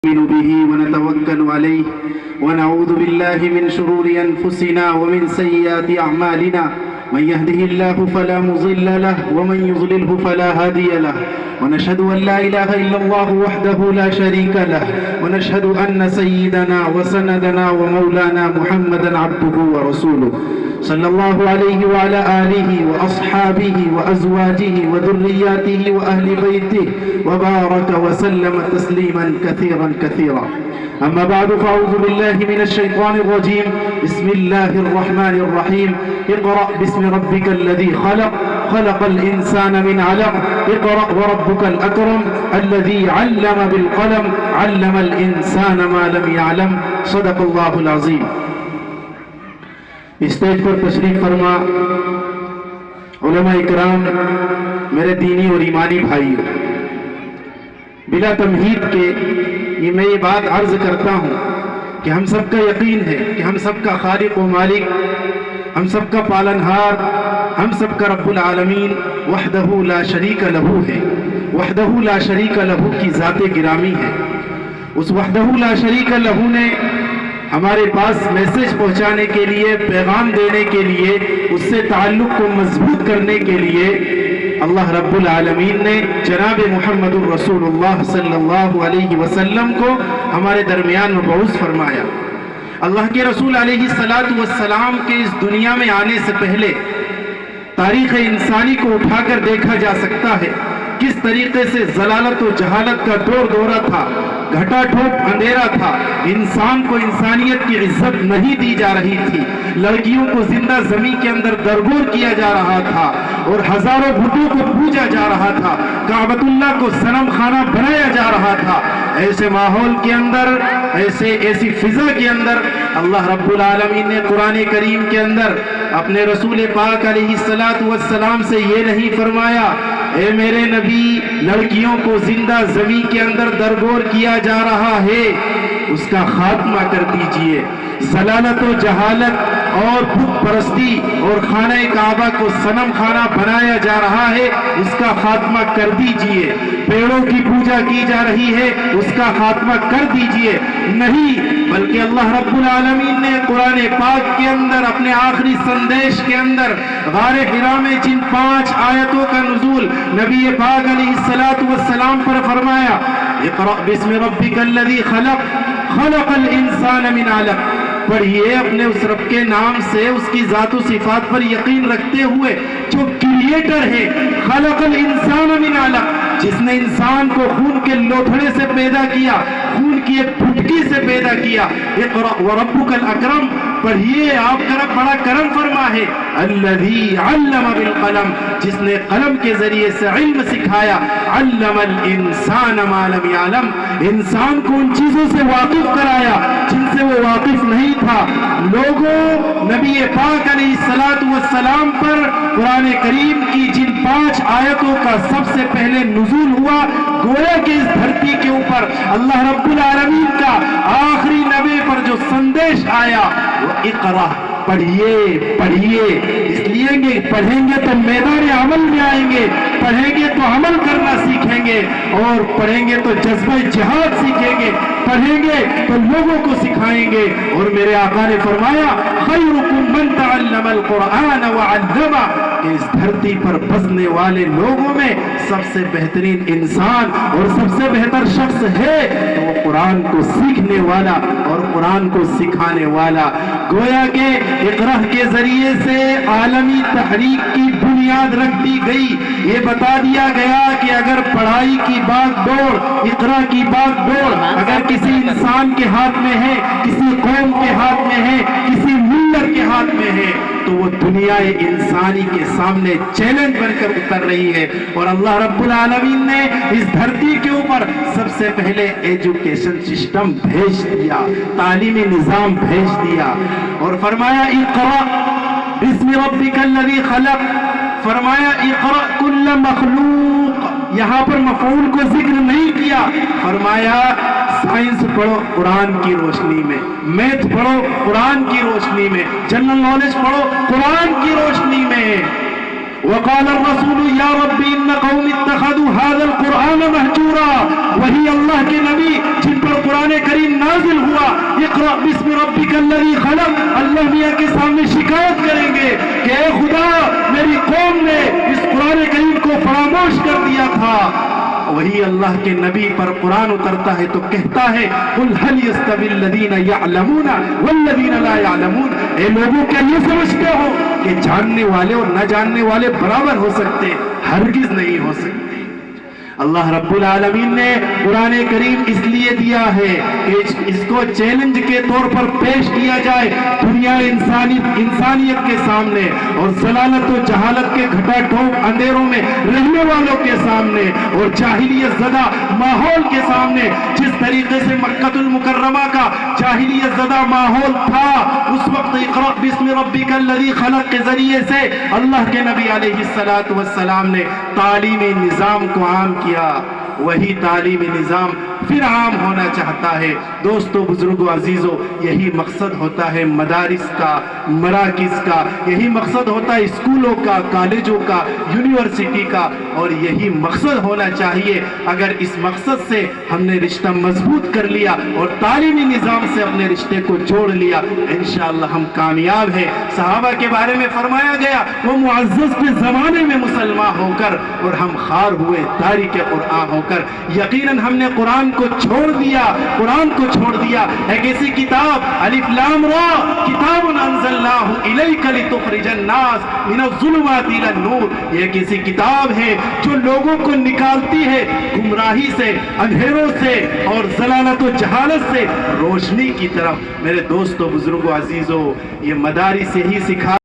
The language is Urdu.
نؤمن به ونتوكل عليه ونعوذ بالله من شرور أنفسنا ومن سيئات أعمالنا من يهده الله فلا مضل له ومن يضلله فلا هادي له ونشهد أن لا إله إلا الله وحده لا شريك له ونشهد أن سيدنا وسندنا ومولانا محمدا عبده ورسوله صلى الله عليه وعلى آله وأصحابه وأزواجه وذرياته وأهل بيته وبارك وسلم تسليما كثيرا كثيرا. أما بعد فأعوذ بالله من الشيطان الرجيم. بسم الله الرحمن الرحيم. اقرأ باسم ربك الذي خلق خلق الإنسان من علق اقرأ وربك الأكرم الذي علم بالقلم علم الإنسان ما لم يعلم صدق الله العظيم. اسٹیج پر تشریف فرما علماء اکرام، میرے دینی اور ایمانی بھائی، بلا تمہید کے میں یہ بات عرض کرتا ہوں کہ ہم سب کا یقین ہے کہ ہم سب کا خالق و مالک، ہم سب کا پالنہار، ہم سب کا رب العالمین وحدہ لا شریک لہو ہے. وحدہ لا شریک لہو کی ذات گرامی ہے. اس وحدہ لا شریک لہو نے ہمارے پاس میسج پہنچانے کے لیے، پیغام دینے کے لیے، اس سے تعلق کو مضبوط کرنے کے لیے اللہ رب العالمین نے جناب محمد الرسول اللہ صلی اللہ علیہ وسلم کو ہمارے درمیان مبعوث فرمایا. اللہ کے رسول علیہ السلام کے اس دنیا میں آنے سے پہلے تاریخ انسانی کو اٹھا کر دیکھا جا سکتا ہے کس طریقے سے ضلالت و جہالت کا دور دورہ تھا، گھٹا ٹھوپ اندھیرا تھا. انسان کو انسانیت کی عزت نہیں دی جا رہی تھی، لڑکیوں کو زندہ زمین کے اندر درگور کیا جا رہا تھا اور ہزاروں بتوں کو پوجا جا رہا تھا، کعبۃ اللہ کو صنم خانہ بنایا جا رہا تھا. ایسے ماحول کے اندر، ایسی فضا کے اندر اللہ رب العالمین نے قرآن کریم کے اندر اپنے رسول پاک علیہ السلام سے یہ نہیں فرمایا اے میرے نبی، لڑکیوں کو زندہ زمین کے اندر درگور کیا جا رہا ہے، اس کا خاتمہ کر دیجئے. ضلالت و جہالت اور بت پرستی اور خانہ کعبہ کو صنم خانہ بنایا جا رہا ہے، اس کا خاتمہ کر دیجئے. پیڑوں کی پوجا کی جا رہی ہے، اس کا خاتمہ کر دیجئے. نہیں، بلکہ اللہ رب العالمین نے قرآن پاک کے اندر اپنے آخری سندیش کے اندر غار حرا میں جن 5 آیتوں کا نزول نبی پاک علیہ السلام پر فرمایا، اقرأ باسم ربک الذی خلق خلق الانسان من علق. پڑھیے اپنے اس رب کے نام سے، اس کی ذات و صفات پر یقین رکھتے ہوئے جو کریٹر ہے. خلق الانسان من علق، جس نے انسان کو خون کے لوتھڑے سے پیدا کیا، خون کی ایک پھٹکی سے پیدا کیا. اقرأ وربک الاکرم، پڑھیے آپ کا رب بڑا کرم فرما ہے. الذی علم بالقلم، جس نے قلم کے ذریعے سے علم سکھایا. علم الانسان ما لم یعلم، انسان کو ان چیزوں سے واقف کرایا جن سے وہ واقف نہیں تھا. لوگوں، نبی پاک علیہ السلام پر قرآن کریم کی جن 5 آیتوں کا سب سے پہلے نزول ہوا، گویا کہ اس دھرتی کے اوپر اللہ رب العالمین کا آخری نبی پر جو سندیش آیا وہ اقرا، پڑھیے پڑھیے. اس لیے کہ پڑھیں گے تو میدان عمل میں آئیں گے، پڑھیں گے تو عمل کرنا سیکھیں گے، اور پڑھیں گے تو جذبہ جہاد سیکھیں گے، پڑھیں گے تو لوگوں کو سکھائیں گے. اور میرے آقا نے فرمایا خیرکم من تعلم القرآن وعلمہ، کہ اس دھرتی پر بسنے والے لوگوں میں سب سے بہترین انسان اور سب سے بہتر شخص ہے تو وہ قرآن کو سیکھنے والا اور قرآن کو سکھانے والا. گویا کہ اقرا کے ذریعے سے عالمی تحریک کی بنیاد رکھ دی گئی. یہ بتا دیا گیا کہ اگر پڑھائی کی باغ دوڑ، اقرا کی باغ دوڑ اگر کسی انسان کے ہاتھ میں ہے، کسی قوم کے ہاتھ میں ہے، کسی ملت کے ہاتھ میں ہے، تو وہ دنیا انسانی کے سامنے چیلنج بن کر اتر رہی ہے. اور اللہ رب العالمین نے اس دھرتی کے اوپر سب سے پہلے ایجوکیشن سسٹم بھیج دیا، تعلیمی نظام بھیج دیا، اور فرمایا اقرأ باسم ربک الذی خلق. فرمایا اقرأ کل مخلوق، یہاں پر مفعول کو ذکر نہیں کیا. فرمایا سائنس پڑھو قرآن کی روشنی میں، میتھ پڑھو قرآن کی روشنی میں، جنرل نالج پڑھو قرآن کی روشنی میں. وقال الرسول یا رب ان قوم اتخذوا هذا القرآن مہجورا، وہی اللہ کے نبی جن پر قرآن نازل ہوا اقرأ بسم ربک الذی خلق، اللہ میاں کے سامنے شکایت کریں گے کہ اے خدا میری قوم نے اس قرآن کریم کو فراموش کر دیا تھا۔ وہی اللہ کے نبی پر قرآن اترتا ہے تو کہتا ہے قل هل يستوي الذين يعلمون والذين لا يعلمون، اے لوگوں کیا یہ سمجھتے ہو کہ جاننے والے اور نہ جاننے والے برابر ہو سکتے؟ ہرگز نہیں ہو سکتے۔ اللہ رب العالمین نے قرآن کریم اس لیے دیا ہے کہ اس کو چیلنج کے طور پر پیش کیا جائے دنیا انسانیت کے سامنے اور ضلالت و جہالت کے گھٹا ٹوپ اندھیروں میں رہنے والوں کے سامنے اور جاہلیت زدہ ماحول کے سامنے۔ جس طریقے سے مکہ المکرمہ کا جاہلیت زدہ ماحول تھا، اس وقت اقرأ بسم ربک الذی خلق کے ذریعے سے اللہ کے نبی علیہ السلام نے تعلیمی نظام کو عام کیا۔ وہی تعلیمی نظام پھر عام ہونا چاہتا ہے۔ دوستو، بزرگوں، عزیزوں، یہی مقصد ہوتا ہے مدارس کا، مراکز کا، یہی مقصد ہوتا ہے اسکولوں کا، کالجوں کا، یونیورسٹی کا، اور یہی مقصد ہونا چاہیے۔ اگر اس مقصد سے ہم نے رشتہ مضبوط کر لیا اور تعلیمی نظام سے اپنے رشتے کو جوڑ لیا، انشاءاللہ ہم کامیاب ہیں۔ صحابہ کے بارے میں فرمایا گیا وہ معزز کے زمانے میں مسلمان ہو کر اور ہم خار ہوئے تاریک قرآن ہو کر۔ یقیناً ہم نے قرآن کو چھوڑ دیا، قرآن کو چھوڑ دیا۔ ایک ایسی کتاب الف لام را کتاب انزلناہ الیک لتخرج الناس من الظلمات الی النور، یہ ایک ایسی کتاب ہے جو لوگوں کو نکالتی ہے گمراہی سے، اندھیروں سے اور ضلالت و جہالت سے روشنی کی طرف۔ میرے دوستو، بزرگوں، عزیزوں، یہ مدارس یہی سکھا